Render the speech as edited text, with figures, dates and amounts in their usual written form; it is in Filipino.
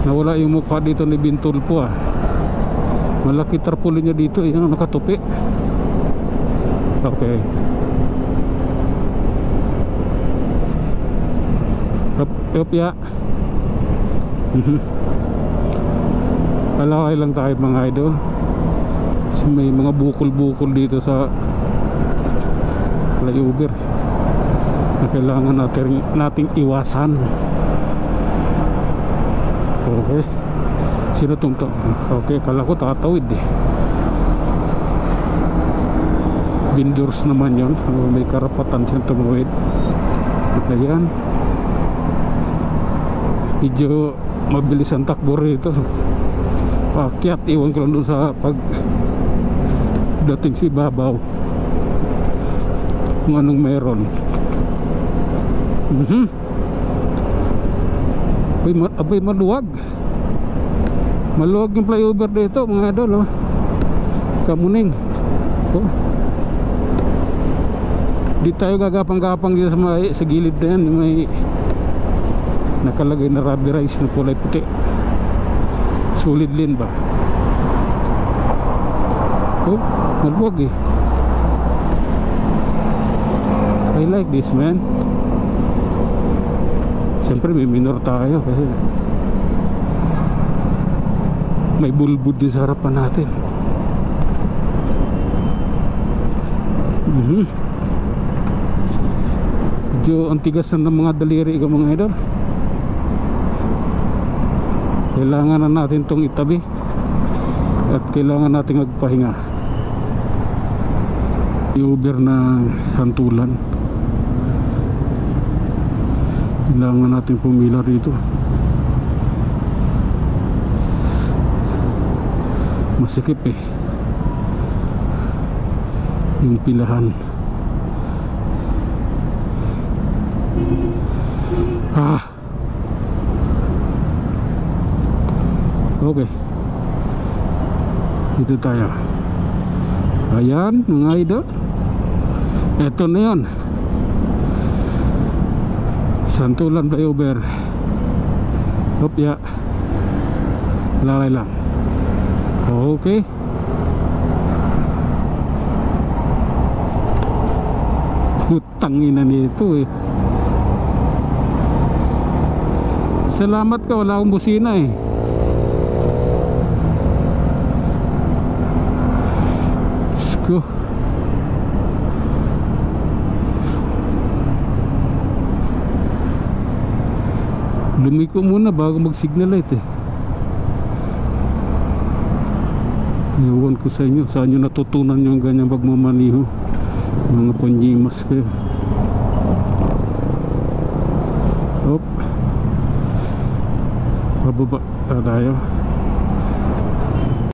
Nawala yung mukha dito ni Bintulpo ah. Malaki tarpaulin niya dito, yung nakatupi. Okay. Up ya. Palakay lang tayo mga idol. Kasi may mga bukol-bukol dito sa flyover na kailangan nating iwasan. Okay. Sino to? Okay, kala ko tatawid eh. Vendors naman yun. May karapatan siyang tumawid. Ayan. Medyo mabilis ang takbo rito. Pakyat, iwan ko lang doon sa pag dating si Babaw kung anong meron. Abay maluwag. Maluwag yung flyover dito mga idol oh. Kamuning oh. Di tayo gagapang-gapang dito sa gilid na yan. May nakalagay na rubberized na kulay puti. Solid lane ba? Oh, maluwag eh. I like this man. Siyempre may minor tayo kasi may bulbud din sa harapan natin. Medyo ang tigas na ng mga daliri ko mga idol. Kailangan na natin itong itabi at kailangan natin magpahinga. I-over na Santulan. Kailangan natin pumila rito. Masikip eh yung pilahan. Okay, dito tayo. Ayan mga idol, eto na yun, Santulan flyover. Hopya, lalay lang. Okay. Putangina nito eh. Salamat ka, wala akong busina eh. Sko. Lumiko muna bago mag-signal light eh. Ewan ko sa inyo, saan nyo natutunan yung ganyang pagmamaniho, mga panjimas kayo. Hop, pababa tayo.